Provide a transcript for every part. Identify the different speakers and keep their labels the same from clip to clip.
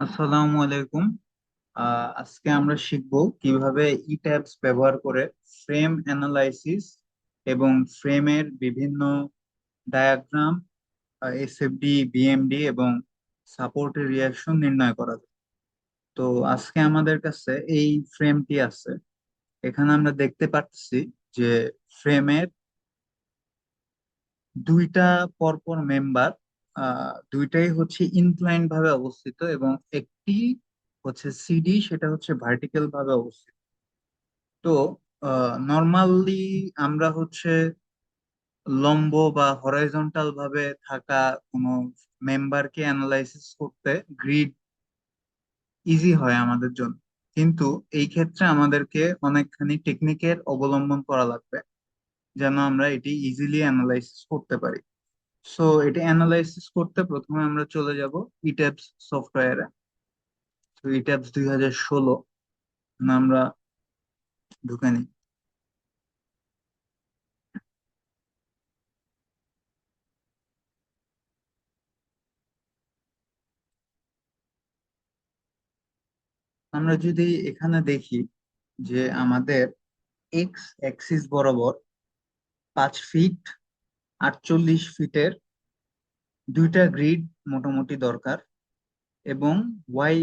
Speaker 1: আসসালামু আলাইকুম। আজকে আমরা শিখব কিভাবে ই ট্যাবস ব্যবহার করে ফ্রেম অ্যানালাইসিস এবং ফ্রেমের বিভিন্ন ডায়াগ্রাম, এসএফডি, বিএমডি এবং সাপোর্টের রিয়াকশন নির্ণয় করা যায়। তো আজকে আমাদের কাছে এই ফ্রেমটি আছে। এখানে আমরা দেখতে পাচ্ছি যে ফ্রেমের দুইটা পরপর মেম্বার, দুইটাই হচ্ছে ইনক্লাইন ভাবে অবস্থিত এবং একটি হচ্ছে সিডি, সেটা হচ্ছে ভার্টিক্যাল ভাবে অবস্থিত। তো নর্মালি আমরা হচ্ছে লম্ব বা হরাইজন্টাল ভাবে থাকা কোনো মেম্বারকে অ্যানালাইসিস করতে গ্রিড ইজি হয় আমাদের জন্য, কিন্তু এই ক্ষেত্রে আমাদেরকে অনেকখানি টেকনিকের অবলম্বন করা লাগবে যেন আমরা এটি ইজিলি অ্যানালাইসিস করতে পারি। সো এটা অ্যানালাইসিস করতে প্রথমে আমরা চলে যাব ইট্যাবস সফটওয়্যারে। তো ইট্যাবস 2016 আমরা ঢুকে নিই। আমরা যদি এখানে দেখি যে আমাদের এক্স অ্যাক্সিস বরাবর 5 ফিট 48 ফিটের দুইটা গ্রিড মোটামুটি দরকার, এবং ওয়াই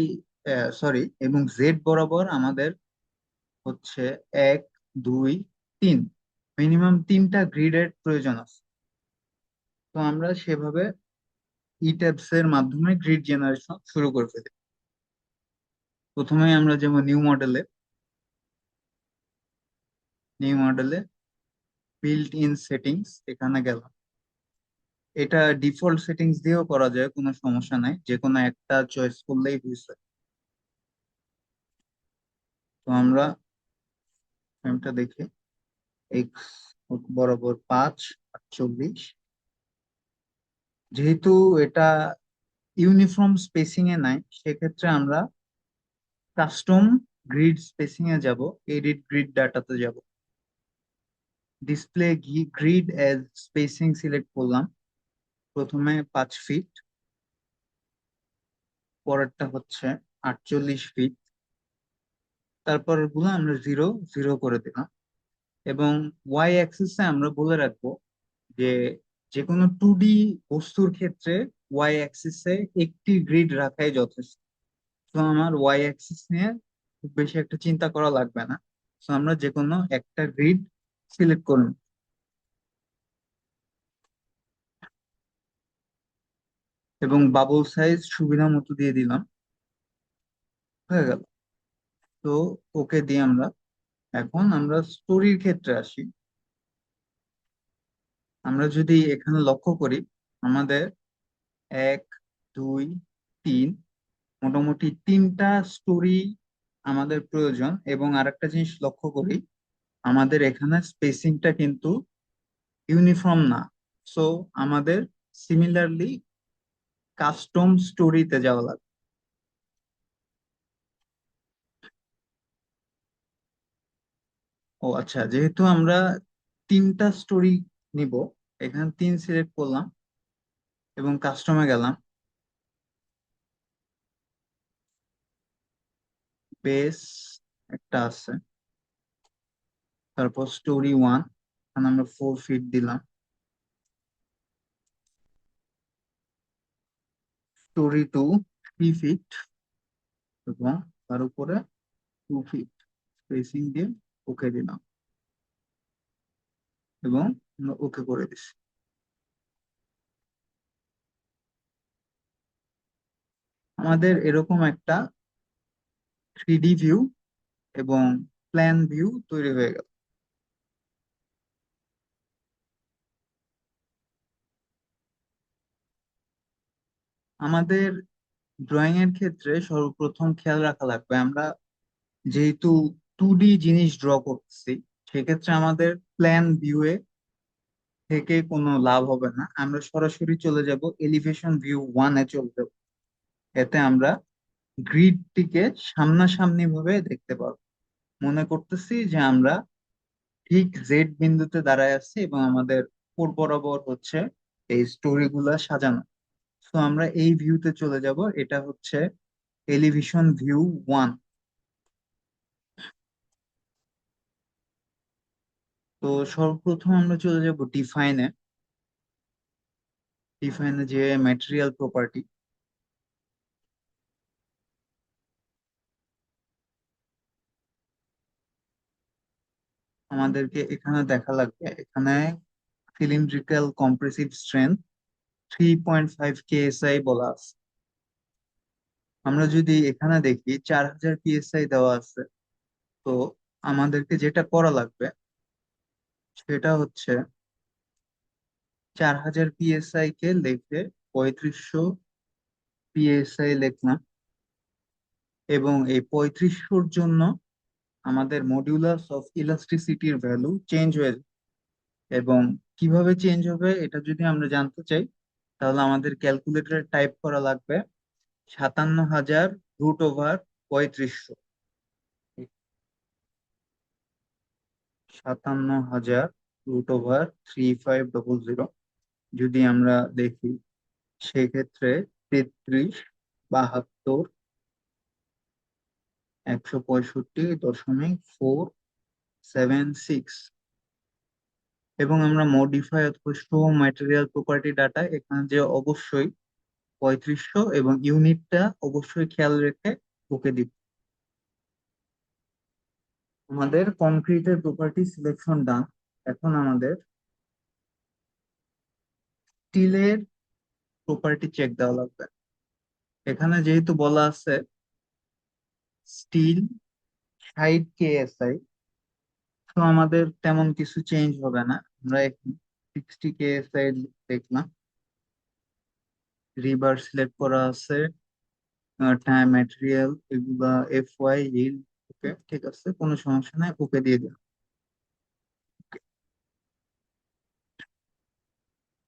Speaker 1: এবং জেড বরাবর আমাদের হচ্ছে 1 2 3, মিনিমাম 3টা গ্রিডের প্রয়োজন আছে। তো আমরা সেভাবে ই ট্যাবস এর মাধ্যমে গ্রিড জেনারেশন শুরু করে ফেলি। প্রথমে আমরা যেমন নিউ মডেলে বিল্ট ইন সেটিংস এখানে গেলাম। এটা ডিফল্ট সেটিংস দিয়েও করা যায়, কোনো সমস্যা নাই, যে কোনো একটা চয়েস করলেই হয়েছে। তো আমরা ফ্রেমটা দেখি, এক্স বরাবর 5 48। যেহেতু এটা ইউনিফর্ম স্পেসিং এ নাই, সেক্ষেত্রে আমরা কাস্টম গ্রিড স্পেসিং এ যাব, এডিট গ্রিড ডাটাতে যাব, display grid as spacing select করলাম। প্রথমে 5 ফিট, পরেরটা হচ্ছে 48 ফিট, তারপর গুলো আমরা 0 0 করে দিলাম। এবং ওয়াই অ্যাক্সিসে আমরা বলে রাখবো যে যে কোনো 2D বস্তুর ক্ষেত্রে ওয়াই অ্যাক্সিসে একটি গ্রিড রাখাই যথেষ্ট। তো আমার ওয়াই অ্যাক্সিস নিয়ে খুব বেশি একটা চিন্তা করা লাগবে না। তো আমরা যে কোনো একটা গ্রিড সিলেক্ট করুন এবং বাবল সাইজ সুবিধা মতো দিয়ে দিলাম, হয়ে গেল। তো ওকে দিয়ে এখন আমরা স্টোরির ক্ষেত্রে আসি। আমরা যদি এখানে লক্ষ্য করি, আমাদের 1 2 3, মোটামুটি 3টা স্টোরি আমাদের প্রয়োজন। এবং আরেকটা জিনিস লক্ষ্য করি, আমাদের এখানে স্পেসিংটা কিন্তু ইউনিফর্ম না। সো আমাদের সিমিলারলি কাস্টম স্টোরিতে যাওয়া লাগবে। ও আচ্ছা, যেহেতু আমরা 3টা স্টোরি নিব, এখানে 3 সিলেক্ট করলাম এবং কাস্টমে গেলাম। বেস একটা আছে, তারপর স্টোরি 1, এখানে আমরা 4 ফিট দিলাম। স্টোরি 2 3 ফিট, এবং তার উপরে 2 ফিট স্পেসিং দিয়ে ওকে দিলাম এবং ওকে করে দিছি। আমাদের এরকম একটা 3D ভিউ এবং প্ল্যান ভিউ তৈরি হয়ে গেল। আমাদের ড্রয়িং এর ক্ষেত্রে সর্বপ্রথম খেয়াল রাখা লাগবে, আমরা যেহেতু 2D জিনিস ড্র করতেছি, সেক্ষেত্রে আমাদের প্ল্যান ভিউয়ে থেকে কোনো লাভ হবে না। আমরা সরাসরি চলে যাব এলিভেশন ভিউ 1-এ চলে যাব। এতে আমরা গ্রিডটিকে সামনাসামনি ভাবে দেখতে পারবো। মনে করতেছি যে আমরা ঠিক জেড বিন্দুতে দাঁড়ায় আছি এবং আমাদের উপর বরাবর হচ্ছে এই স্টোরি গুলা সাজানো। তো আমরা এই ভিউতে চলে যাব। এটা হচ্ছে এলিভেশন ভিউ 1। তো সর্বপ্রথম আমরা চলে যাব ডিফাইনে। ডিফাইনে যে ম্যাটেরিয়াল প্রপার্টি, আমাদেরকে এখানে দেখা লাগবে। এখানে সিলিন্ড্রিক্যাল কম্প্রেসিভ স্ট্রেংথ 3.5 KSI বলা আছে। আমরা যদি এখানে দেখি 4000 PSI দেওয়া আছে, তো আমাদেরকে যেটা করা লাগবে সেটা হচ্ছে 4000 PSI কে লিখে 3500 PSI লিখলাম, এবং এই 3500-র জন্য আমাদের মডিউলাস অফ ইলাস্টিসিটির ভ্যালু চেঞ্জ হয়ে যাবে। এবং কিভাবে চেঞ্জ হবে এটা যদি আমরা জানতে চাই, তাহলে আমাদের ক্যালকুলেটরে টাইপ করা লাগবে 57,000 √3500। 57,000 √3500 যদি আমরা দেখি, সেক্ষেত্রে 33 / 72 165.476। এবং আমরা মডিফাই অথবা শো ম্যাটেরিয়াল প্রপার্টি ডাটা এখানে যে অবশ্যই 3500 এবং ইউনিটটা অবশ্যই খেয়াল রেখে ওকে দিব। আমাদের কংক্রিটের প্রপার্টি সিলেকশন ডান। এখন আমাদের স্টিলের প্রপার্টি চেক দেওয়া লাগবে। এখানে যেহেতু বলা আছে স্টিল 60 KSI, তো আমাদের তেমন কিছু চেঞ্জ হবে না। আমরা এখন 60 KSI দেখলাম, রিবার সিলেক্ট করা আছে, টাইম ম্যাটেরিয়াল এগুলা FY হিল। ওকে, ঠিক আছে, কোনো সমস্যা নাই, ওকে দিয়ে দিলাম।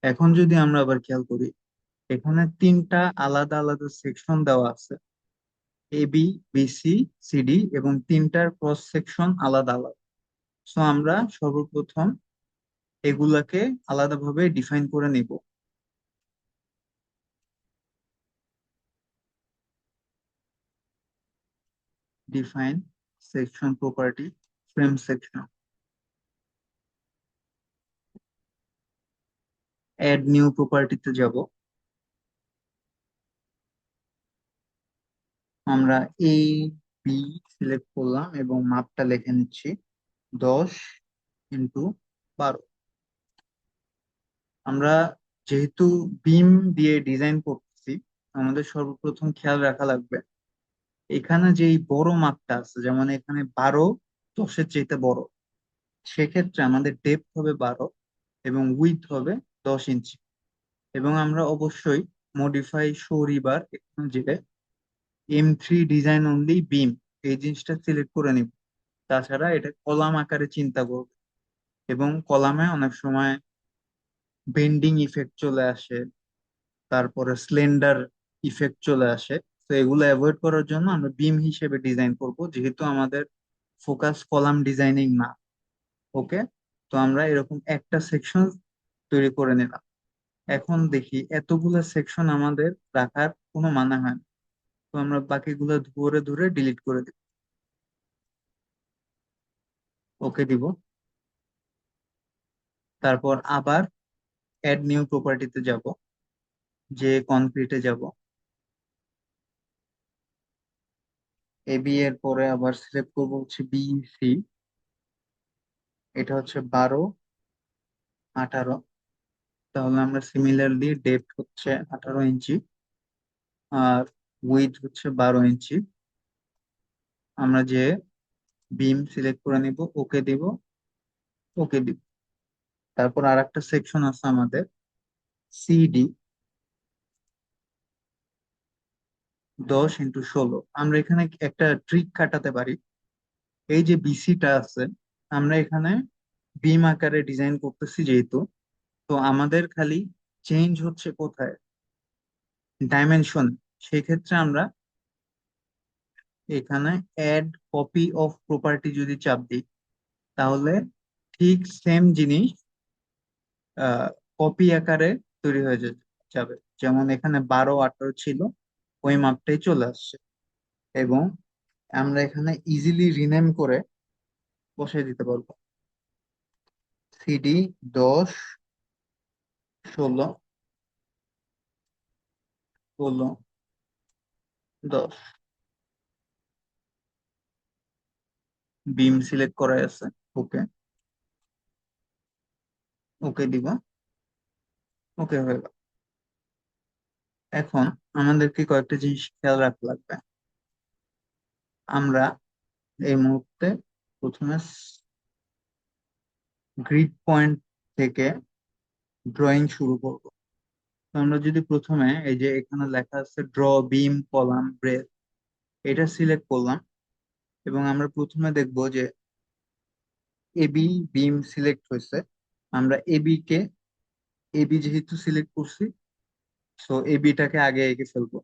Speaker 1: এখন যদি আমরা আবার খেয়াল করি, এখানে তিনটা আলাদা আলাদা সেকশন দেওয়া আছে, AB BC CD, এবং তিনটার ক্রস সেকশন আলাদা আলাদা। সো আমরা সর্বপ্রথম এগুলাকে আলাদাভাবে ডিফাইন করে নিব। Define section property, frame section, add new প্রপার্টিতে যাব। আমরা AB সিলেক্ট করলাম এবং মাপটা লিখে নিচ্ছি 10 × 12। আমরা যেহেতু বিম দিয়ে ডিজাইন করতেছি, আমাদের সর্বপ্রথম খেয়াল রাখা লাগবে এখানে যে এই বড় মাপটা আছে, যেমন এখানে 12 10-এর চাইতে বড়, সেক্ষেত্রে আমাদের ডেপথ হবে 12 এবং উইডথ হবে 10 ইঞ্চি। এবং আমরা অবশ্যই মডিফাই শো রিবার এখানে যে M3 ডিজাইন অনলি বিম, এই জিনিসটা সিলেক্ট করে নিব। তাছাড়া এটা কলাম আকারে চিন্তা করব, এবং কলামে অনেক সময় বেন্ডিং ইফেক্ট চলে আসে, তারপরে স্লেন্ডার ইফেক্ট চলে আসে। তো এগুলো অ্যাভয়েড করার জন্য আমরা বিম হিসেবে ডিজাইন করব, যেহেতু আমাদের ফোকাস কলাম ডিজাইনিং না। ওকে, তো আমরা এরকম একটা সেকশন তৈরি করে নিলাম। এখন দেখি এতগুলো সেকশন আমাদের রাখার কোনো মানে হয় না, তো আমরা বাকিগুলো ধরে ধরে ডিলিট করে দিব। ওকে দিব, তারপর আবার অ্যাড নিউ প্রপার্টিতে যাব, যে কনক্রিটে যাব। AB এর পরে আবার সিলেক্ট করবো হচ্ছে BC, এটা হচ্ছে 12 18। তাহলে আমরা সিমিলারলি ডেপথ হচ্ছে 18 ইঞ্চি, আর উইডথ হচ্ছে 12 ইঞ্চি। আমরা যে বিম সিলেক্ট করে নিব, ওকে দিব, ওকে দিব। তারপর আর একটা সেকশন আছে আমাদের CD, 10 × 16। আমরা এখানে একটা ট্রিক খাটাতে পারি। এই যে BC-টা আছে, আমরা এখানে বিম আকারে ডিজাইন করতেছি যেহেতু, তো আমাদের খালি চেঞ্জ হচ্ছে কোথায়, ডাইমেনশন। সেই ক্ষেত্রে আমরা এখানে অ্যাড কপি অফ প্রপার্টি যদি চাপ দিই, তাহলে ঠিক সেম জিনিস কপি আকারে তৈরি হয়ে যাবে। যেমন এখানে 12 18 ছিল, ওই মাপটাই চলে আসছে। এবং আমরা এখানে ইজিলি রিনেম করে বসাই দিতে পারবো। সিডি 10, 16, 16, 10। বিম সিলেক্ট করা আছে। ওকে। ওকে দিব। ওকে হয়ে গেল। এখন আমাদেরকে কয়েকটা জিনিস খেয়াল রাখা লাগবে। আমরা এই মুহূর্তে প্রথমে গ্রিড পয়েন্ট থেকে ড্রয়িং শুরু করব। তো আমরা যদি প্রথমে এই যে এখানে লেখা আছে ড্র বিম কলাম ব্রেথ, এটা সিলেক্ট করলাম। এবং আমরা প্রথমে দেখব যে এবি বিম সিলেক্ট হয়েছে। আমরা এবি যেহেতু সিলেক্ট করছি, সো এবিটাকে আগে এঁকে ফেলবো।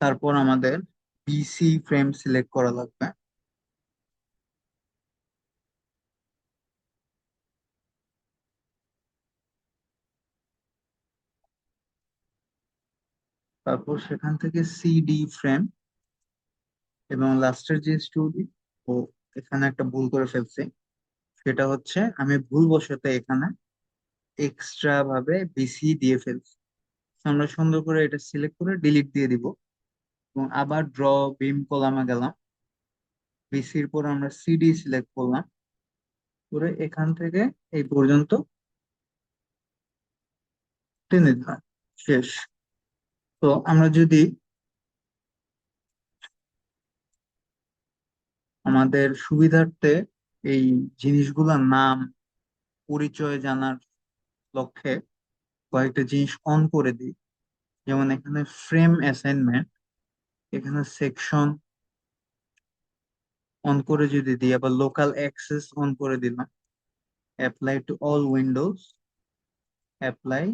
Speaker 1: তারপর আমাদের বিসি ফ্রেম সিলেক্ট করা লাগবে। তারপর সেখান থেকে সিডি ফ্রেম, এবং লাস্টের যে স্টোরি, ও এখানে একটা ভুল করে ফেলছি। সেটা হচ্ছে আমি ভুলবশত এখানে এক্সট্রা ভাবে বিসি দিয়ে ফেলছি। আমরা সুন্দর করে এটা সিলেক্ট করে ডিলিট দিয়ে দিব। এবং আবার ড্র বিম কলামে গেলাম। বিসির পর আমরা সিডি সিলেক্ট করলাম করে এখান থেকে এই পর্যন্ত টেনে দিলাম। শেষ। তো আমরা যদি আমাদের সুবিধার্থে এই জিনিসগুলোর নাম পরিচয় জানার লক্ষ্যে কয়েকটা জিনিস অন করে দিই। যেমন এখানে ফ্রেম অ্যাসাইনমেন্ট, এখানে সেকশন অন করে যদি দিই, আবার লোকাল অ্যাক্সেস অন করে দিলাম, apply to all windows, apply,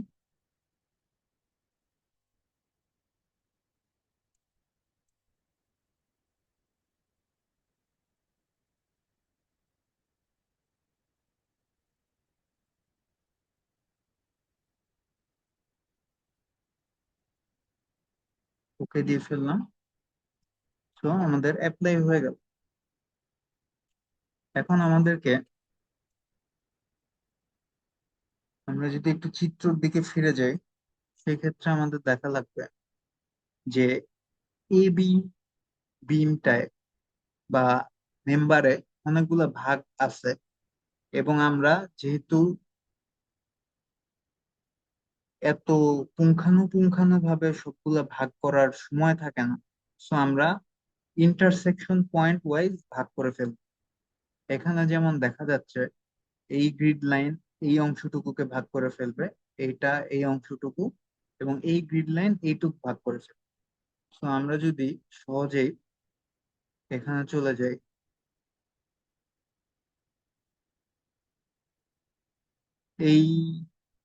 Speaker 1: okay দিয়ে ফেললাম। তো আমাদের অ্যাপ্লাই হয়ে গেল। এখন আমাদেরকে, আমরা যদি একটু চিত্রের দিকে ফিরে যাই, সেই ক্ষেত্রে আমাদের দেখা লাগবে যে এবি বিমটায় বা মেম্বারে অনেকগুলো ভাগ আছে। এবং আমরা যেহেতু এত পুঙ্খানুপুঙ্খানু ভাবে সবগুলা ভাগ করার সময় থাকে না, সো আমরা ইন্টারসেকশন পয়েন্ট ওয়াইজ ভাগ করে ফেলবো। এখানে যেমন দেখা যাচ্ছে এই গ্রিড লাইন এই অংশটুকুকে ভাগ করে ফেলবে, এইটা এই অংশটুকু, এবং এই গ্রিড লাইন এইটুকু ভাগ করে ফেলবে। তো আমরা যদি সহজেই এখানে চলে যাই,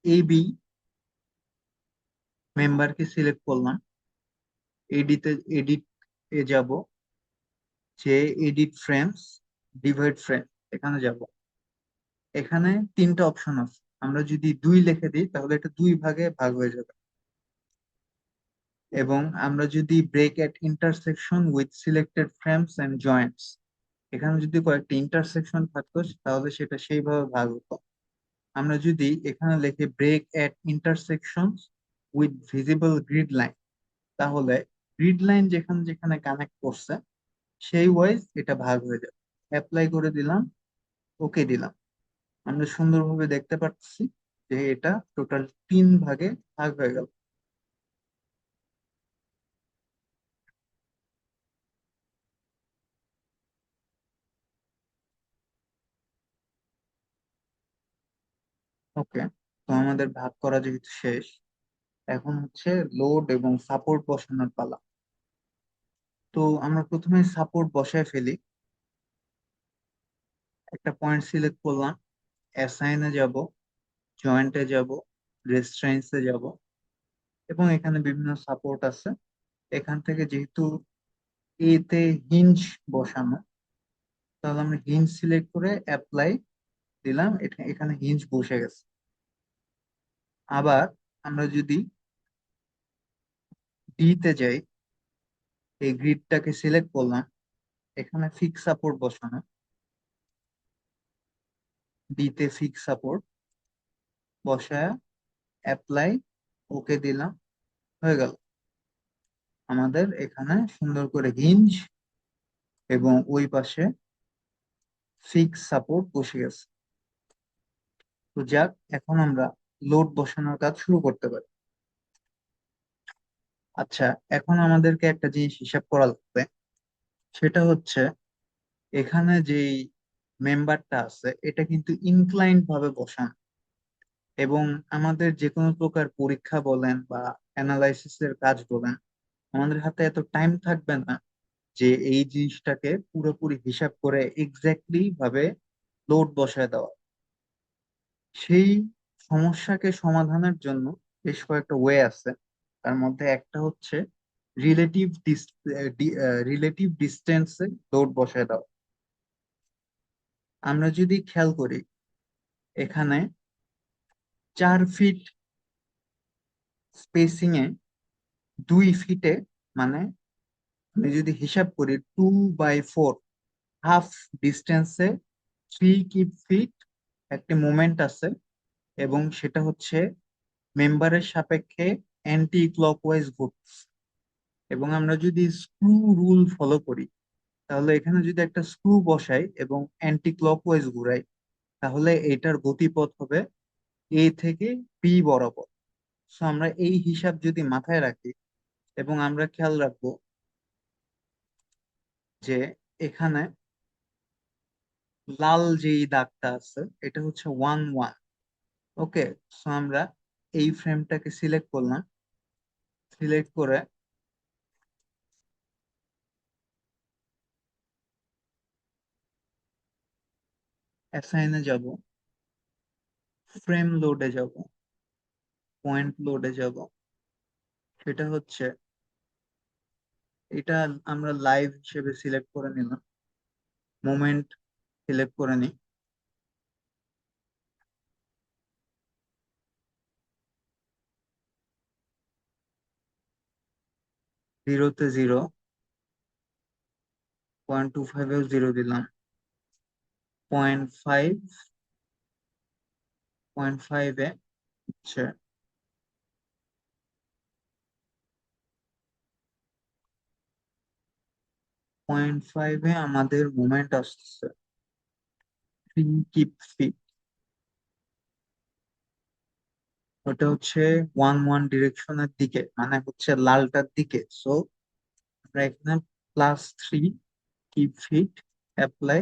Speaker 1: এই বি মেম্বারকে সিলেক্ট করলাম, এডিতে এডিট এ যাব, যে এডিট ফ্রেমস, ডিভাইড ফ্রেম, এখানে যাব। এখানে তিনটা অপশন আছে। আমরা যদি 2 লিখে দিই তাহলে এটা দুই ভাগে ভাগ হয়ে যাবে। এবং আমরা যদি break at intersection with selected frames and joints, এখানে যদি কয়েকটা ইন্টারসেকশন থাকতো তাহলে সেটা সেইভাবে ভাগ হতো। আমরা যদি এখানে লিখে break at intersection with visible grid line, তাহলে গ্রিড লাইন যেখানে যেখানে কানেক্ট করছে সেই ওয়াইজ এটা ভাগ হয়ে যাবে। অ্যাপ্লাই করে দিলাম, ওকে দিলাম। আমরা সুন্দরভাবে দেখতে পাচ্ছি যে এটা টোটাল 3 ভাগে ভাগ হয়ে গেল। ওকে। তো আমাদের ভাগ করা যেহেতু শেষ, এখন হচ্ছে লোড এবং সাপোর্ট বসানোর পালা। তো আমরা প্রথমে সাপোর্ট বসায় ফেলি। একটা পয়েন্ট সিলেক্ট করলাম, অ্যাসাইনে যাব, জয়েন্টে যাব, রেস্ট্রেন্টসে যাব, এবং এখানে বিভিন্ন সাপোর্ট আছে। এখান থেকে যেহেতু এতে হিঞ্জ বসানো, তাহলে আমরা হিঞ্জ সিলেক্ট করে অ্যাপ্লাই দিলাম, এটা এখানে হিঞ্জ বসে গেছে। আবার আমরা যদি ডি তে যাই, এই গ্রিডটাকে সিলেক্ট করলাম, এখানে ফিক্স সাপোর্ট বসানো, ডি তে ফিক্স সাপোর্ট বসায় অ্যাপ্লাই, ওকে দিলাম, হয়ে গেল। আমাদের এখানে সুন্দর করে হিঞ্জ এবং ওই পাশে ফিক্স সাপোর্ট বসে গেছে। তো যাক, এখন আমরা লোড বসানোর কাজ শুরু করতে পারি। আচ্ছা, এখন আমাদেরকে একটা জিনিস হিসাব করা লাগবে, সেটা হচ্ছে এখানে যেই মেম্বারটা আছে এটা কিন্তু ইনক্লাইন্ড ভাবে বসানো, এবং আমাদের যে কোনো প্রকার পরীক্ষা বলেন বা অ্যানালাইসিস এর কাজ বলেন, আমাদের হাতে এত টাইম থাকবে না যে এই জিনিসটাকে পুরোপুরি হিসাব করে এক্স্যাক্টলি ভাবে লোড বসায় দেওয়া। সেই সমস্যাকে সমাধানের জন্য বেশ কয়েকটা ওয়ে আছে। তার মধ্যে একটা হচ্ছে রিলেটিভ রিলেটিভ ডিস্টেন্সে লোড বসায় দেওয়া। আমরা যদি খেয়াল করি, এখানে 4 ফিট স্পেসিং এ 2 ফিটে, মানে আমি যদি হিসাব করি 2/4, হাফ ডিস্টেন্সে 3 ফিট একটি মোমেন্ট আছে, এবং সেটা হচ্ছে মেম্বারের সাপেক্ষে অ্যান্টি ক্লকওয়াইজ ঘুরছে। এবং আমরা যদি স্ক্রু রুল ফলো করি, তাহলে এখানে যদি একটা স্ক্রু বসাই এবং অ্যান্টি ক্লকওয়াইজ ঘুরাই, তাহলে এটার গতিপথ হবে এ থেকে বি বরাবর। সো আমরা এই হিসাব যদি মাথায় রাখি, এবং আমরা খেয়াল রাখবো যে এখানে লাল যেই দাগটা আছে এটা হচ্ছে 1-1। ওকে, সো আমরা এই ফ্রেমটাকে সিলেক্ট করলাম, সিলেক্ট করে অ্যাসাইনে যাব, ফ্রেম লোডে যাব, পয়েন্ট লোডে যাব। সেটা হচ্ছে এটা আমরা লাইভ হিসেবে সিলেক্ট করে নিলাম, মোমেন্ট সিলেক্ট করে নিই, 0-তে 0, 0.25-এও 0 দিলাম, 0.5, 0.5-এ হচ্ছে 0.5-এ আমাদের মোমেন্ট আসছে 3 ফিট। ওটা হচ্ছে 1-1 ডিরেকশনের দিকে, মানে হচ্ছে লালটার দিকে। সো আমরা এখানে +3 ফিট অ্যাপ্লাই।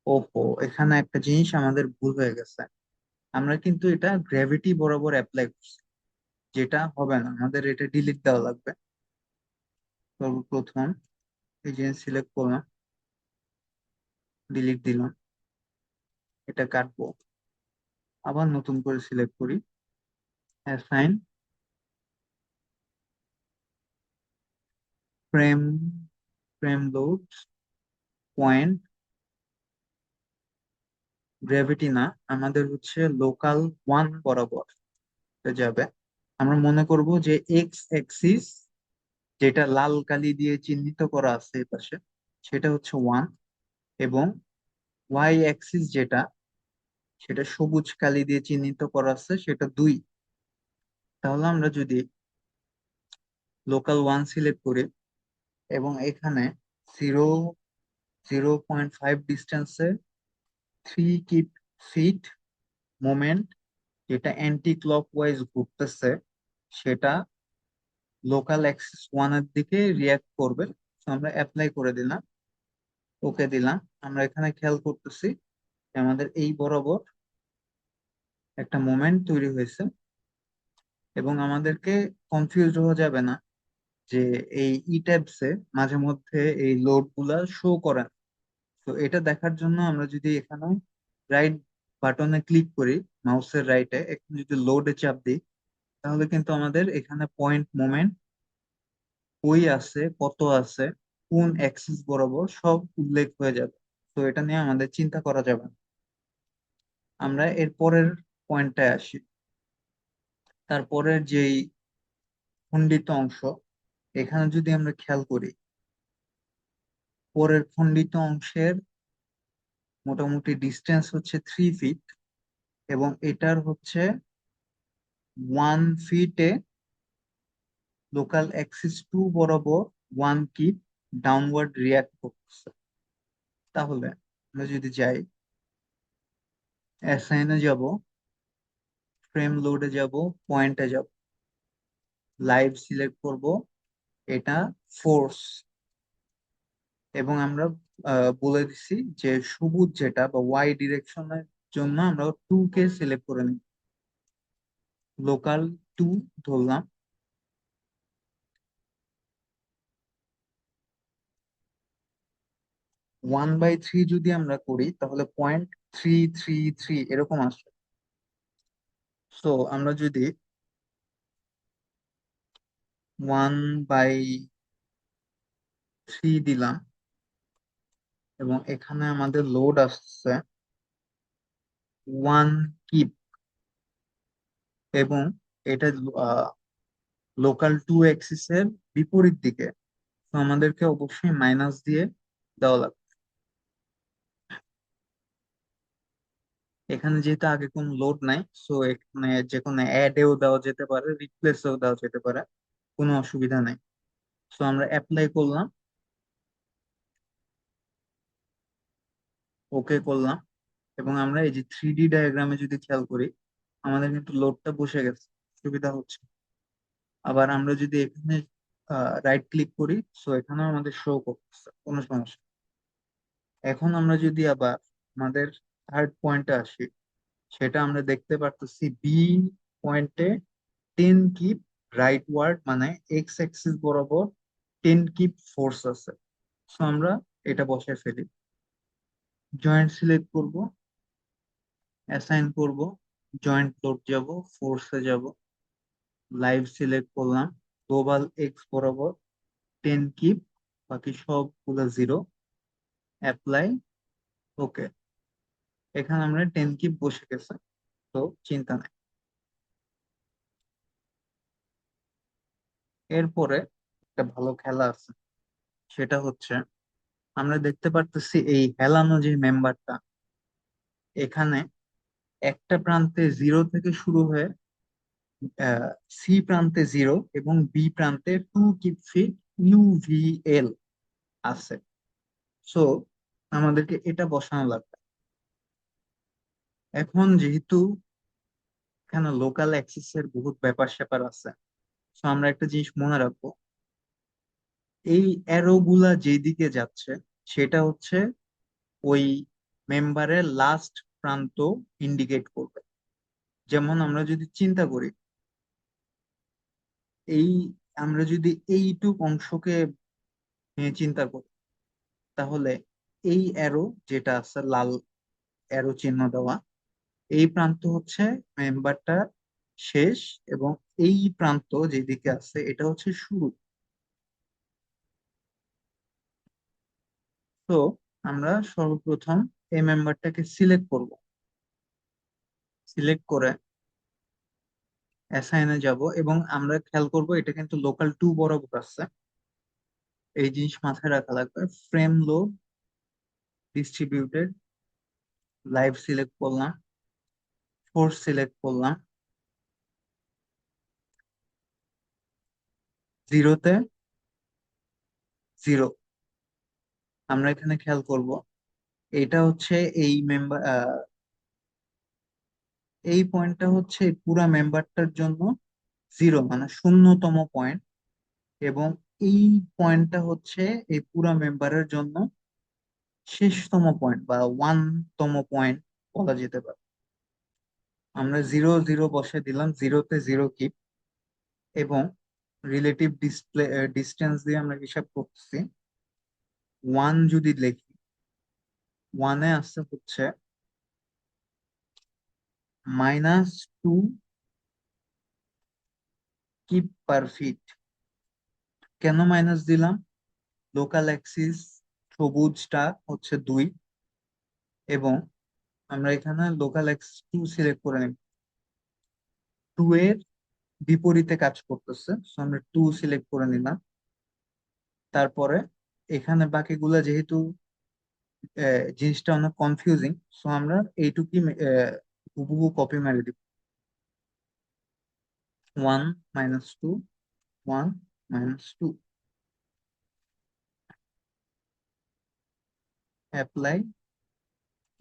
Speaker 1: ওহো, এখানে একটা জিনিস আমাদের ভুল হয়ে গেছে, আমরা কিন্তু এটা গ্র্যাভিটি বরাবর অ্যাপ্লাই করছি, যেটা হবে না, আমাদের এটা ডিলিট দেওয়া লাগবে। সর্বপ্রথম এই জিনিস সিলেক্ট করলাম, ডিলিট দিলাম, এটা কাটবো, আবার নতুন করে সিলেক্ট করি, assign, frame, frame load, point, gravity না, আমাদের হচ্ছে লোকাল 1 বরাবর যাবে। আমরা মনে করব যে এক্স অ্যাক্সিস, যেটা লাল কালি দিয়ে চিহ্নিত করা আছে এই পাশে, সেটা হচ্ছে 1, এবং ওয়াই অ্যাক্সিস যেটা, সেটা সবুজ কালি দিয়ে চিহ্নিত করা আছে, সেটা 2। তাহলে আমরা যদি লোকাল 1 সিলেক্ট করি এবং এখানে 0.5 ডিস্টেন্সে 3 ফিট মোমেন্ট, যেটা অ্যান্টি ক্লকওয়াইজ ঘুরতেছে, সেটা লোকাল অ্যাক্সিস 1 এর দিকে রিয়াক্ট করবে। তো আমরা অ্যাপ্লাই করে দিলাম, ওকে দিলাম। আমরা এখানে খেয়াল করতেছি যে আমাদের এই বরাবর একটা মোমেন্ট তৈরি হয়েছে, এবং আমাদেরকে কনফিউজ হওয়া যাবে না যে এই ই ট্যাবসে মাঝে মধ্যে এই লোড গুলা শো করে না। তো এটা দেখার জন্য আমরা যদি এখানে রাইট বাটনে ক্লিক করি, মাউসের রাইটে, এখন যদি লোডে চাপ দিই, তাহলে কিন্তু আমাদের এখানে পয়েন্ট মোমেন্ট কই আছে, কত আছে, কোন অ্যাক্সিস বরাবর সব উল্লেখ হয়ে যাবে। তো এটা নিয়ে আমাদের চিন্তা করা যাবে না। আমরা এর পরের পয়েন্টটায় আসি। তারপরের যেই খণ্ডিত অংশ, এখানে যদি আমরা খেয়াল করি, পরের খণ্ডিত অংশের মোটামুটি ডিস্টেন্স হচ্ছে 3 ফিট, এবং এটার হচ্ছে 1 ফিটে লোকাল অ্যাক্সিস 2 বরাবর 1 কিপ ডাউনওয়ার্ড রিয়াক্ট করতেছে। তাহলে আমরা যদি যাই, অ্যাসাইনে যাব, ফ্রেম লোডে যাব, পয়েন্টে যাব, লাইভ সিলেক্ট করব, এটা ফোর্স, এবং আমরা বলে দিছি যে সবুজ যেটা বা ওয়াই ডিরেকশনের জন্য আমরা 2 কে সিলেক্ট করে নিই, লোকাল 2 ধরলাম। 1/3 যদি আমরা করি তাহলে 0.333 এরকম আসবে। সো আমরা যদি 1/3 দিলাম, এবং এখানে আমাদের লোড আসছে 1 কিপ, এবং এটা লোকাল 2 অ্যাক্সিসের বিপরীত দিকে। তো আমাদেরকে অবশ্যই মাইনাস দিয়ে দেওয়া লাগবে। এখানে যেহেতু আগে কোনো লোড নাই, সো এখানে যে কোনো অ্যাডেও দেওয়া যেতে পারে, রিপ্লেসেও দেওয়া যেতে পারে, কোনো অসুবিধা নাই। সো আমরা অ্যাপ্লাই করলাম, ওকে করলাম, এবং আমরা এই যে 3D ডায়াগ্রামে যদি খেয়াল করি, আমাদের কিন্তু লোডটা বসে গেছে, সুবিধা হচ্ছে। আবার আমরা যদি এখানে রাইট ক্লিক করি, সো এখানেও আমাদের শো করতেছে, কোনো সমস্যা নেই। এখন আমরা যদি আবার আমাদের থার্ড পয়েন্টে আসি, সেটা আমরা দেখতে পারতেছি বি পয়েন্টে 10 কিপ রাইট ওয়ার্ড, মানে এক্স অ্যাক্সিস বরাবর 10 কিপ ফোর্স আছে। সো আমরা এটা বসায় ফেলি, জয়েন্ট সিলেক্ট করব, অ্যাসাইন করব, জয়েন্ট লোড যাব, ফোর্সে যাব, লাইভ সিলেক্ট করলাম, গ্লোবাল এক্স বরাবর 10 কিপ, বাকি সবগুলো জিরো, অ্যাপ্লাই, ওকে। এখানে আমরা 10 কিপ বসে গেছে, তো চিন্তা নাই। এরপরে একটা ভালো খেলা আছে, সেটা হচ্ছে আমরা দেখতে পারতেছি এই হেলানো যে মেম্বারটা, এখানে একটা প্রান্তে 0 থেকে শুরু হয়ে সি প্রান্তে 0 এবং বি প্রান্তে 2 কিপ ফিট ইউভিএল আছে। সো আমাদেরকে এটা বসানো লাগবে। এখন যেহেতু এখানে লোকাল অ্যাক্সিস এর বহুত ব্যাপার স্যাপার আছে, সো আমরা একটা জিনিস মনে রাখবো, এই অ্যারো গুলা যেদিকে যাচ্ছে সেটা হচ্ছে ওই মেম্বারের লাস্ট প্রান্ত ইন্ডিকেট করবে। যেমন আমরা যদি চিন্তা করি, এই আমরা যদি এইটুক অংশকে নিয়ে চিন্তা করি, তাহলে এই অ্যারো যেটা আছে লাল অ্যারো চিহ্ন দেওয়া, এই প্রান্ত হচ্ছে মেম্বারটা শেষ, এবং এই প্রান্ত যেদিকে আছে এটা হচ্ছে শুরু। তো আমরা সর্বপ্রথম এই মেম্বারটাকে সিলেক্ট করব, সিলেক্ট করে অ্যাসাইনে যাব, এবং আমরা খেয়াল করব এটা কিন্তু লোকাল 2 বরাবর আছে, এই জিনিস মাথায় রাখা লাগবে। Frame load, distributed, live select করলাম, ফোর্স সিলেক্ট করলাম, জিরোতে 0। আমরা এখানে খেয়াল করব, এটা হচ্ছে এই মেম্বার, এই পয়েন্টটা হচ্ছে এই পুরা মেম্বারটার জন্য 0, মানে শূন্যতম পয়েন্ট, এবং এই পয়েন্টটা হচ্ছে এই পুরা মেম্বারের জন্য শেষতম পয়েন্ট বা 1তম পয়েন্ট বলা যেতে পারে। আমরা 0 0 বসে দিলাম, 0তে 0 কিপ, এবং রিলেটিভ ডিস্টেন্স দিয়ে আমরা হিসাব করতেছি। 1 যদি লিখি, 1-এ আসছে হচ্ছে -2 কিপ পার ফিট, কেন মাইনাস দিলাম? লোকাল অ্যাক্সিস সবুজটা হচ্ছে 2, এবং আমরা এখানে লোকাল অ্যাক্সিস 2 সিলেক্ট করে নিব। 2 এর বিপরীতে কাজ করতেছে, সো আমরা 2 সিলেক্ট করে নিলাম। তারপরে এখানে বাকিগুলা যেহেতু জিনিসটা অনেক কনফিউজিং, সো আমরা এইটুকুই হুবহু কপি মেরে দিব। 1 - 2, 1 - 2, অ্যাপ্লাই,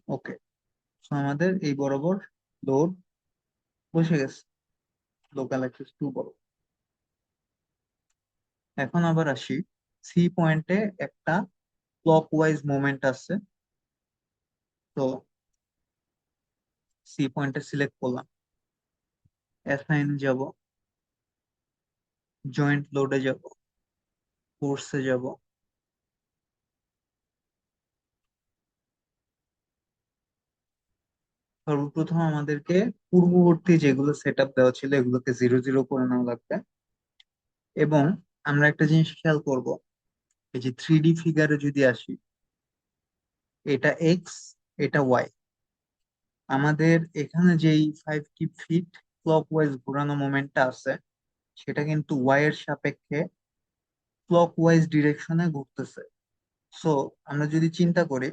Speaker 1: ওকে। সো আমাদের এই বরাবর লোড বসে গেছে, লোকাল অ্যাক্সিস 2 বরাবর। এখন আবার আসি, সি পয়েন্টে একটা ক্লকওয়াইজ মুভমেন্ট আছে, তো সি পয়েন্টে সিলেক্ট করলাম, অ্যাসাইন যাব, জয়েন্ট লোডে যাব, ফোর্সে যাব। সর্বপ্রথম আমাদেরকে পূর্ববর্তী যেগুলো সেট আপ দেওয়া ছিল এগুলোকে 0 0 করে নেওয়া লাগবে। এবং আমরা একটা জিনিস খেয়াল করব, এই যে 3D ফিগারে যদি আসি, এটা এক্স, এটা ওয়াই। আমাদের এখানে যেই 5 ফিট ক্লকওয়াইজ ঘোরানো মোমেন্টটা আছে, সেটা কিন্তু ওয়াই এর সাপেক্ষে ক্লকওয়াইজ ডিরেকশনে ঘুরতেছে। সো আমরা যদি চিন্তা করি,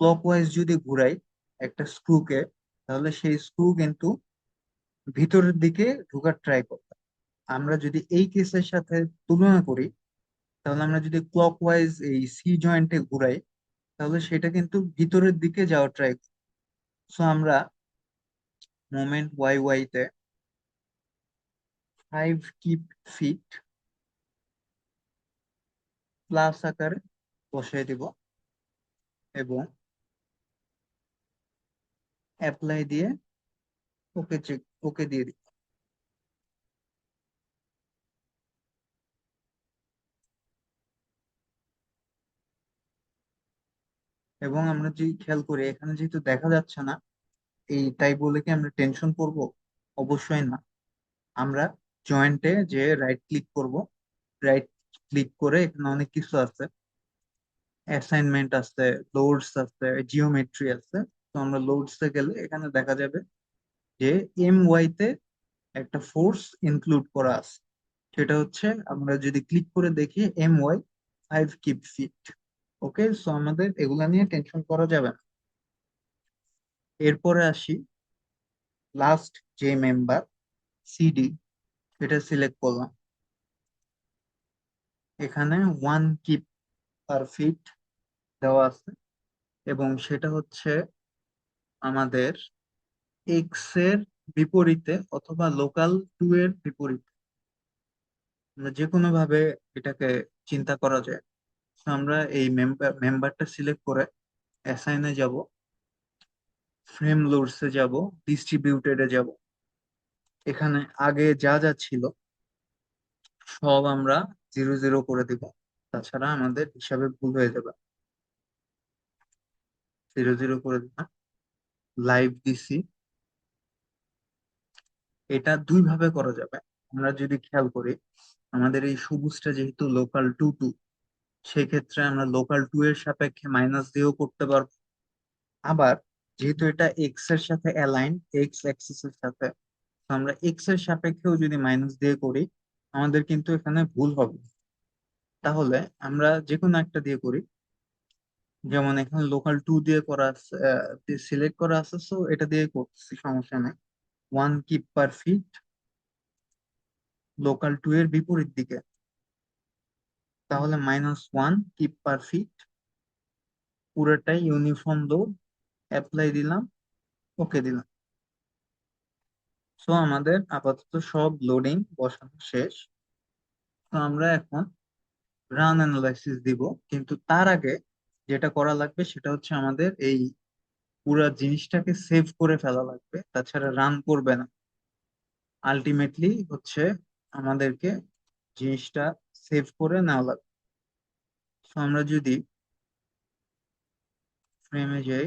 Speaker 1: ক্লকওয়াইজ যদি ঘুরাই একটা স্ক্রুকে, তাহলে সেই স্ক্রু কিন্তু ভিতরের দিকে ঢোকার ট্রাই করবে। আমরা যদি এই কেসের সাথে তুলনা করি, তাহলে আমরা যদি ক্লকওয়াইজ এই সি জয়েন্টে ঘুরাই, তাহলে সেটা কিন্তু ভিতরের দিকে যাওয়ার ট্রাই করবে। সো আমরা মোমেন্ট ওয়াই ওয়াই তে 5 ফিট প্লাস আকারে বসাই দিব, এবং অ্যাপ্লাই দিয়ে ওকে চেক, ওকে দিয়ে দিব। এবং আমরা যদি খেয়াল করি, এখানে যেহেতু দেখা যাচ্ছে না, এই তাই বলে কি আমরা টেনশন করব? অবশ্যই না। আমরা জয়েন্টে যে রাইট ক্লিক করব, রাইট ক্লিক করে এখানে অনেক কিছু আছে, অ্যাসাইনমেন্ট আছে, লোডস আছে, জিওমেট্রি আছে। তো আমরা লোডস এ গেলে এখানে দেখা যাবে যে এম ওয়াই তে একটা ফোর্স ইনক্লুড করা আছে। সেটা হচ্ছে, আমরা যদি ক্লিক করে দেখি, এম ওয়াই 5 ফিট। ওকে, সো আমাদের এগুলা নিয়ে টেনশন করা যাবে না। এরপরে আসি, লাস্ট যে মেম্বার সিডি, এটা সিলেক্ট করলাম। এখানে 1 কিপ/ফিট দেওয়া আছে, এবং সেটা হচ্ছে আমাদের এক্স এর বিপরীতে অথবা লোকাল 2 এর বিপরীতে, আমরা যে কোনো ভাবে এটাকে চিন্তা করা যায়। তো আমরা এই মেম্বারটা সিলেক্ট করে অ্যাসাইনে যাব, ফ্রেম লোডসে যাব, ডিস্ট্রিবিউটেডে যাব। এখানে আগে যা যা ছিল সব আমরা 0 0 করে দিব, তাছাড়া আমাদের হিসাবে ভুল হয়ে যাবে। 0 0 করে দিলাম, লাইভ দিছি। এটা দুই ভাবে করা যাবে। আমরা যদি খেয়াল করি, আমাদের এই সবুজটা যেহেতু লোকাল 2 2, সেক্ষেত্রে আমরা লোকাল 2 এর সাপেক্ষে মাইনাস দিয়েও করতে পারবো। আবার যেহেতু এটা এক্স এর সাথে অ্যালাইন, এক্স অ্যাক্সিস এর সাথে, তো আমরা এক্স এর সাপেক্ষেও যদি মাইনাস দিয়ে করি, আমাদের কিন্তু এখানে ভুল হবে। তাহলে আমরা যে কোনো একটা দিয়ে করি, যেমন এখানে লোকাল 2 দিয়ে করা আছে, সিলেক্ট করা আছে, সো এটা দিয়ে করতেছি, সমস্যা নাই। 1 কিপ/ফিট লোকাল 2 এর বিপরীত দিকে, তাহলে -1 কিপ/ফিট, পুরোটাই ইউনিফর্ম লোড। অ্যাপ্লাই দিলাম, ওকে দিলাম। সো আমাদের আপাতত সব লোডিং বসানো শেষ। তো আমরা এখন রান অ্যানালাইসিস দিব, কিন্তু তার আগে যেটা করা লাগবে সেটা হচ্ছে আমাদের এই পুরা জিনিসটাকে সেভ করে ফেলা লাগবে, তাছাড়া রান করবে না। আলটিমেটলি হচ্ছে আমাদেরকে জিনিসটা সেভ করে নেওয়া লাগবে। তো আমরা যদি ফ্রেমে যাই,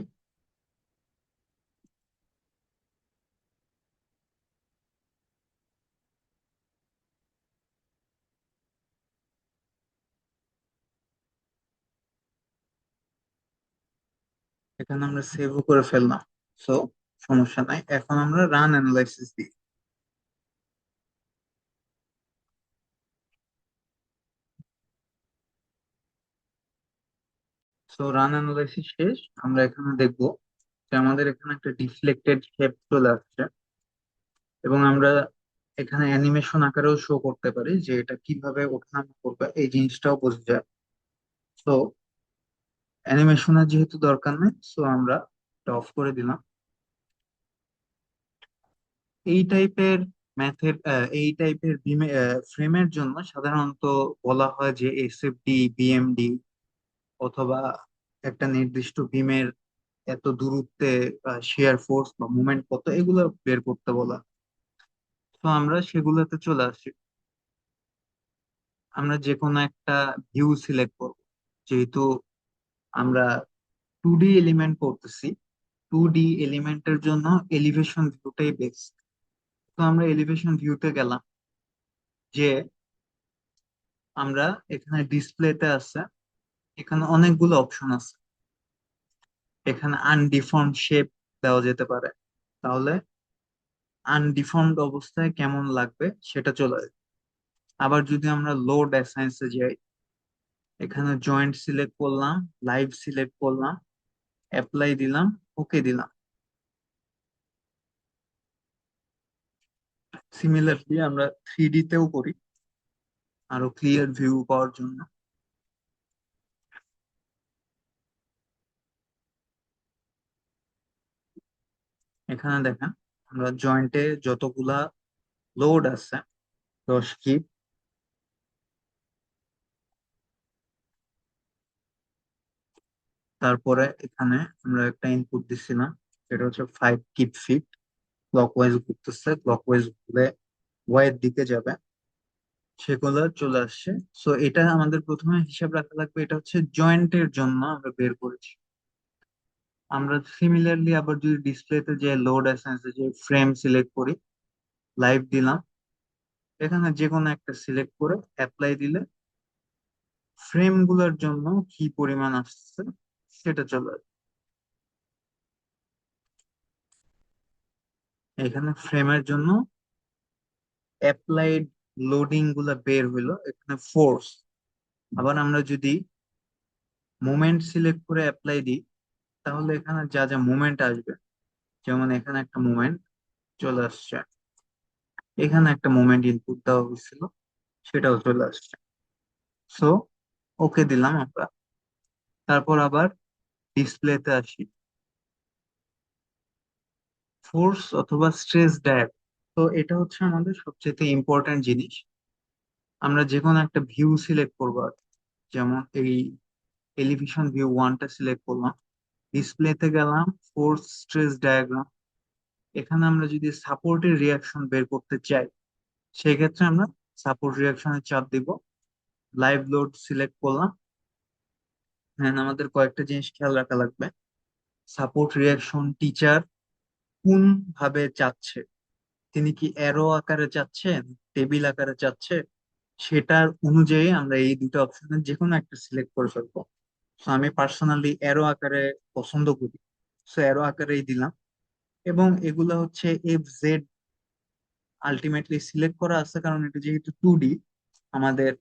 Speaker 1: এখানে আমরা সেভও করে ফেললাম। সো সমস্যা নাই, এখন আমরা রান অ্যানালাইসিস দিই। সো রান অ্যানালাইসিস শেষ। আমরা এখানে দেখবো যে আমাদের এখানে একটা ডিফ্লেক্টেড শেপ চলে আসছে, এবং আমরা এখানে অ্যানিমেশন আকারেও শো করতে পারি যে এটা কিভাবে ওঠানামা করবে, এই জিনিসটাও বোঝা যায়। সো অ্যানিমেশনের যেহেতু দরকার নেই, সো আমরা এটা অফ করে দিলাম। এই টাইপের ম্যাথের এই টাইপের ফ্রেমের জন্য সাধারণত বলা হয় যে এসএফডি, বিএমডি, অথবা একটা নির্দিষ্ট বিমের এত দূরত্বে শিয়ার ফোর্স বা মুভমেন্ট কত, এগুলো বের করতে বলা। তো আমরা সেগুলোতে চলে আসি। আমরা যে কোনো একটা ভিউ সিলেক্ট করব, যেহেতু আমরা 2D এলিমেন্ট করতেছি। 2D এলিমেন্টের জন্য এলিভেশন ভিউটাই বেস্ট। তো আমরা এলিভেশন ভিউতে গেলাম, যে আমরা এখানে ডিসপ্লেতে আছে, এখানে অনেকগুলো অপশন আছে। এখানে আনডিফর্ম শেপ দেওয়া যেতে পারে, তাহলে আনডিফর্মড অবস্থায় কেমন লাগবে সেটা চলে আসবে। আবার যদি আমরা লোড অ্যাসাইন্সে যাই, এখানে জয়েন্ট সিলেক্ট করলাম, লাইভ সিলেক্ট করলাম, অ্যাপ্লাই দিলাম, ওকে দিলাম। সিমিলারলি আমরা 3D তেও করি আরো ক্লিয়ার ভিউ পাওয়ার জন্য। এখানে দেখেন, আমরা জয়েন্টে যতগুলা লোড আছে, 10 কিপ। তারপরে এখানে আমরা একটা ইনপুট দিছিলাম, সেটা হচ্ছে 5 কিপ ফিট। ক্লকওয়াইজ ঘুরতেছে, ক্লকওয়াইজ ঘুরে ওয়াই এর দিকে যাবে, সেগুলো চলে আসছে। সো এটা আমাদের প্রথমে হিসাব রাখা লাগবে, এটা হচ্ছে জয়েন্টের জন্য আমরা বের করেছি। আমরা সিমিলারলি আবার যদি ডিসপ্লেতে যে লোড অ্যাসেন্সে যে ফ্রেম সিলেক্ট করি, লাইভ দিলাম, এখানে যে কোনো একটা সিলেক্ট করে অ্যাপ্লাই দিলে ফ্রেম গুলোর জন্য কি পরিমাণ আসছে সেটা চলে আসবে। এখানে ফ্রেমের জন্য অ্যাপ্লাইড লোডিং গুলা বের হইলো, এখানে ফোর্স। আবার আমরা যদি মোমেন্ট সিলেক্ট করে অ্যাপ্লাই দিই, তাহলে এখানে যা যা মোমেন্ট আসবে, যেমন এখানে একটা মোমেন্ট চলে আসছে, এখানে একটা মোমেন্ট ইনপুট দেওয়া হয়েছিল, সেটাও চলে আসছে। সো ওকে দিলাম আমরা। তারপর আবার ডিসপ্লেতে আসি, ফোর্স অথবা স্ট্রেস ডায়াগ্রাম। তো এটা হচ্ছে আমাদের সবচেয়ে ইম্পর্টেন্ট জিনিস। আমরা যে কোনো একটা ভিউ সিলেক্ট করবো আর কি। যেমন এই এলিভেশন ভিউ ওয়ানটা সিলেক্ট করলাম, ডিসপ্লেতে গেলাম, ফোর্স স্ট্রেস ডায়াগ্রাম। এখানে আমরা যদি সাপোর্টের রিয়াকশন বের করতে চাই, সেক্ষেত্রে আমরা সাপোর্ট রিয়াকশনের চাপ দিব। লাইভ লোড সিলেক্ট করলাম। হ্যাঁ, আমাদের কয়েকটা জিনিস খেয়াল রাখা লাগবে। সাপোর্ট রিয়াকশন টিচার কোন ভাবে চাচ্ছে, তিনি কি অ্যারো আকারে চাচ্ছেন, টেবিল আকারে চাচ্ছে, সেটার অনুযায়ী আমরা এই দুটো অপশনের যে কোনো একটা সিলেক্ট করে ফেলবো। তো আমি পার্সোনালি অ্যারো আকারে পছন্দ করি, সো অ্যারো আকারেই দিলাম। এবং এগুলো হচ্ছে FZ আলটিমেটলি সিলেক্ট করা আছে, কারণ এটা যেহেতু 2D, আমাদের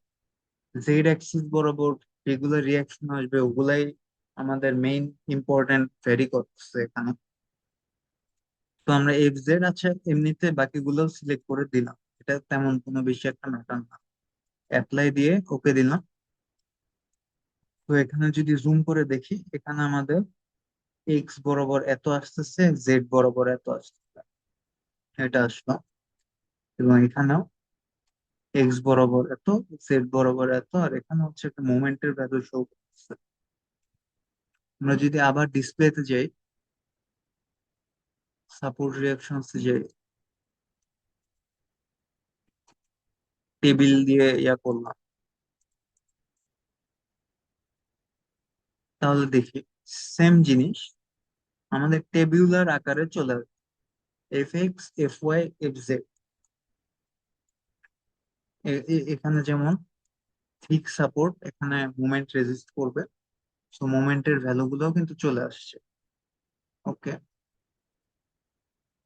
Speaker 1: জেড অ্যাক্সিস বরাবর যেগুলো রিয়াকশন আসবে ওগুলাই আমাদের মেইন ইম্পর্টেন্ট ভ্যারি করতেছে এখানে। তো আমরা FZ আছে এমনিতে, বাকিগুলো সিলেক্ট করে দিলাম, এটা তেমন কোনো বেশি একটা ম্যাটার না। অ্যাপ্লাই দিয়ে ওকে দিলাম। তো এখানে যদি জুম করে দেখি, এখানে আমাদের এক্স বরাবর এত আসতেছে, জেড বরাবর এত আসতেছে, এটা আসলো। এবং এখানেও এক্স বরাবর এত, জেড বরাবর এত, আর এখানে হচ্ছে একটা মোমেন্টের ভ্যালু শো করতেছে। আমরা যদি আবার ডিসপ্লেতে যাই, সাপোর্ট রিয়াকশনস যাই, টেবিল দিয়ে ইয়া করলাম, তাহলে দেখি সেম জিনিস আমাদের টেবিউলার আকারে চলে আসবে। Fx Fy Fz, এখানে যেমন ফিক্স সাপোর্ট, এখানে মোমেন্ট রেজিস্ট করবে, সো মোমেন্টের ভ্যালু গুলোও কিন্তু চলে আসছে। ওকে,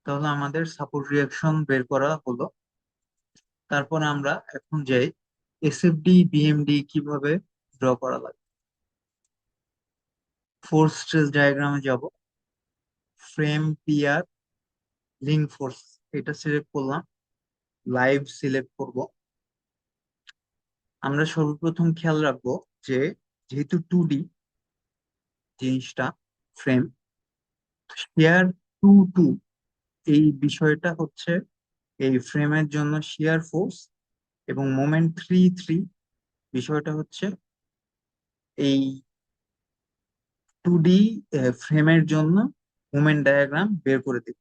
Speaker 1: তাহলে আমাদের সাপোর্ট রিয়াকশন বের করা হলো। তারপর আমরা এখন যাই এসএফডি বিএমডি কিভাবে ড্র করা লাগে। ফোর্স স্ট্রেস ডায়াগ্রামে যাব, ফ্রেম পিয়ার লিঙ্ক ফোর্স এটা সিলেক্ট করলাম, লাইভ সিলেক্ট করব। আমরা সর্বপ্রথম খেয়াল রাখবো যে যেহেতু 2D জিনিসটা, ফ্রেম শিয়ার 2 2, এই বিষয়টা হচ্ছে এই ফ্রেমের জন্য শিয়ার ফোর্স, এবং মোমেন্ট 3 3 বিষয়টা হচ্ছে এই 2D ফ্রেমের জন্য মোমেন্ট ডায়াগ্রাম বের করে দিই।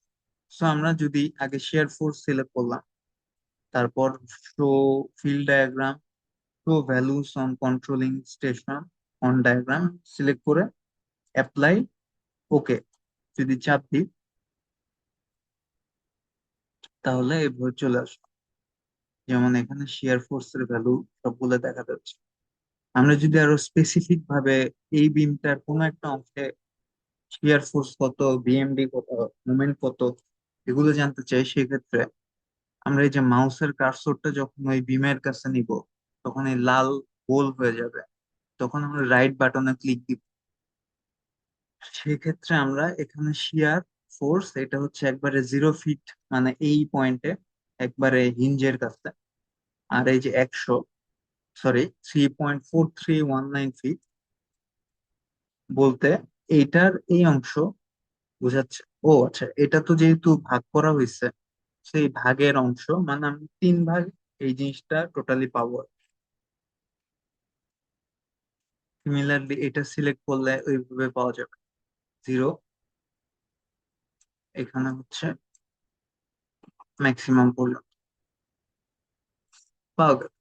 Speaker 1: সো আমরা যদি আগে শিয়ার ফোর্স সিলেক্ট করলাম, তারপর show field diagram, show values on controlling station on diagram select করে অ্যাপ্লাই, ওকে যদি চাপ দিই তাহলে এভাবে চলে আসবে। যেমন এখানে শিয়ার ফোর্স এর ভ্যালু সবগুলো দেখা যাচ্ছে। আমরা যদি আরো স্পেসিফিক ভাবে এই বিমটার কোনো একটা অংশে শিয়ার ফোর্স কত, বিএমডি কত, মোমেন্ট কত, এগুলো জানতে চাই, সেক্ষেত্রে আমরা এই যে মাউসের কার্সরটা যখন ওই বিমের কাছে নিব, তখন এই লাল গোল হয়ে যাবে, তখন আমরা রাইট বাটনে ক্লিক দিব। সেক্ষেত্রে আমরা এখানে শিয়ার ফোর্স এটা হচ্ছে একবারে 0 ফিট, মানে এই পয়েন্টে একবারে হিঞ্জের কাছে। আর এই যে 3.4319 ফিট বলতে এইটার এই অংশ বোঝাচ্ছে। ও আচ্ছা, এটা তো যেহেতু ভাগ করা হয়েছে, সেই ভাগের অংশ মানে আমি 3 ভাগ এই জিনিসটা টোটালি পাবো। সিমিলারলি এটা সিলেক্ট করলে ওইভাবে পাওয়া যাবে 0, এখানে হচ্ছে ম্যাক্সিমাম পর্যন্ত পাওয়া গেল।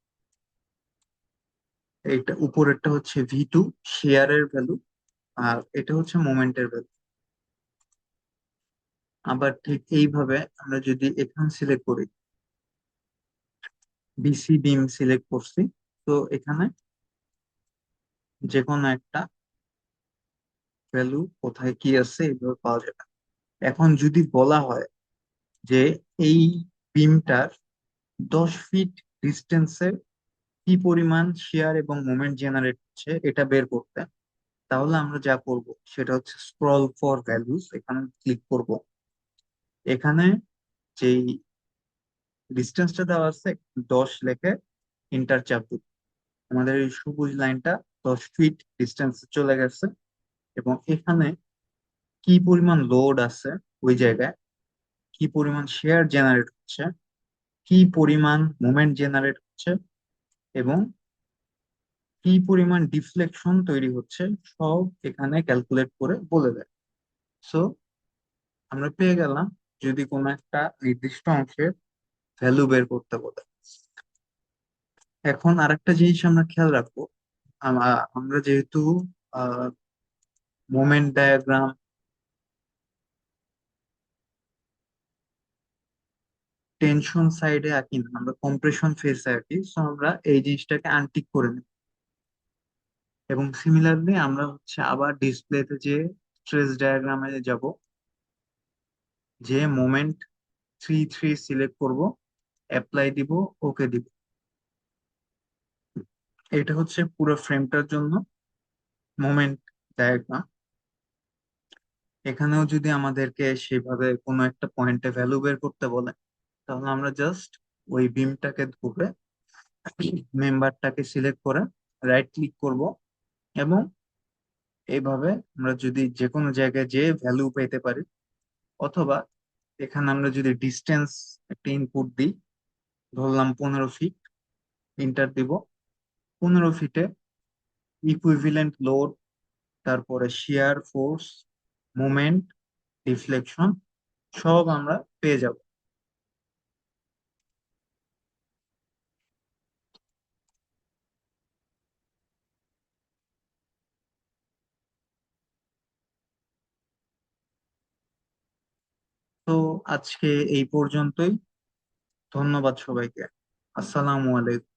Speaker 1: এইটা উপরেরটা হচ্ছে V2 শেয়ারের ভ্যালু, আর এটা হচ্ছে মোমেন্টের ভ্যালু। আবার ঠিক এইভাবে আমরা যদি এখানে সিলেক্ট করি, বিসি বিম সিলেক্ট করছি, তো এখানে যে কোনো একটা ভ্যালু কোথায় কি আছে এইভাবে পাওয়া যাবে। এখন যদি বলা হয় যে এই বিমটার 10 ফিট ডিস্টেন্সে কি পরিমাণ শেয়ার এবং মোমেন্ট জেনারেট হচ্ছে এটা বের করতে, তাহলে আমরা যা করব সেটা হচ্ছে স্ক্রল ফর ভ্যালুস, এখানে ক্লিক করব। এখানে যেই ডিস্টেন্সটা দেওয়া আছে 10 লেখে ইন্টার চাপ দিব, আমাদের এই সবুজ লাইনটা 10 ফিট ডিস্টেন্সে চলে গেছে। এবং এখানে কি পরিমাণ লোড আছে ওই জায়গায়, কি পরিমাণ শেয়ার জেনারেট হচ্ছে, কি পরিমাণ মুভমেন্ট জেনারেট হচ্ছে, এবং কি পরিমাণ ডিফ্লেকশন তৈরি হচ্ছে, সব এখানে ক্যালকুলেট করে বলে দেয়। সো আমরা পেয়ে গেলাম যদি কোনো একটা নির্দিষ্ট অংশের ভ্যালু বের করতে বলে। এখন আরেকটা জিনিস আমরা খেয়াল রাখবো, আমরা যেহেতু মোমেন্ট ডায়াগ্রাম টেনশন সাইডে আঁকি না, আমরা কম্প্রেশন ফেসে আঁকি, সো আমরা এই জিনিসটাকে আনটিক করে নিই। এবং সিমিলারলি আমরা হচ্ছে আবার ডিসপ্লেতে যে স্ট্রেস ডায়াগ্রামে যাব, যে মোমেন্ট 3 3 সিলেক্ট করব, অ্যাপ্লাই দিব, ওকে দিব। এটা হচ্ছে পুরো ফ্রেমটার জন্য মোমেন্ট ডায়াগ্রাম। এখানেও যদি আমাদেরকে সেভাবে কোনো একটা পয়েন্টে ভ্যালু বের করতে বলে, তাহলে আমরা জাস্ট ওই বিমটাকে ধরে মেম্বারটাকে সিলেক্ট করে রাইট ক্লিক করব, এবং এইভাবে আমরা যদি যে কোনো জায়গায় যে ভ্যালু পেতে পারি। অথবা এখানে আমরা যদি ডিস্টেন্স একটা ইনপুট দিই, ধরলাম 15 ফিট, ইন্টার দিব, 15 ফিটে ইকুইভ্যালেন্ট লোড, তারপরে শিয়ার ফোর্স, মোমেন্ট, ডিফ্লেকশন সব আমরা পেয়ে যাব। তো আজকে এই পর্যন্তই। ধন্যবাদ সবাইকে। আসসালামু আলাইকুম।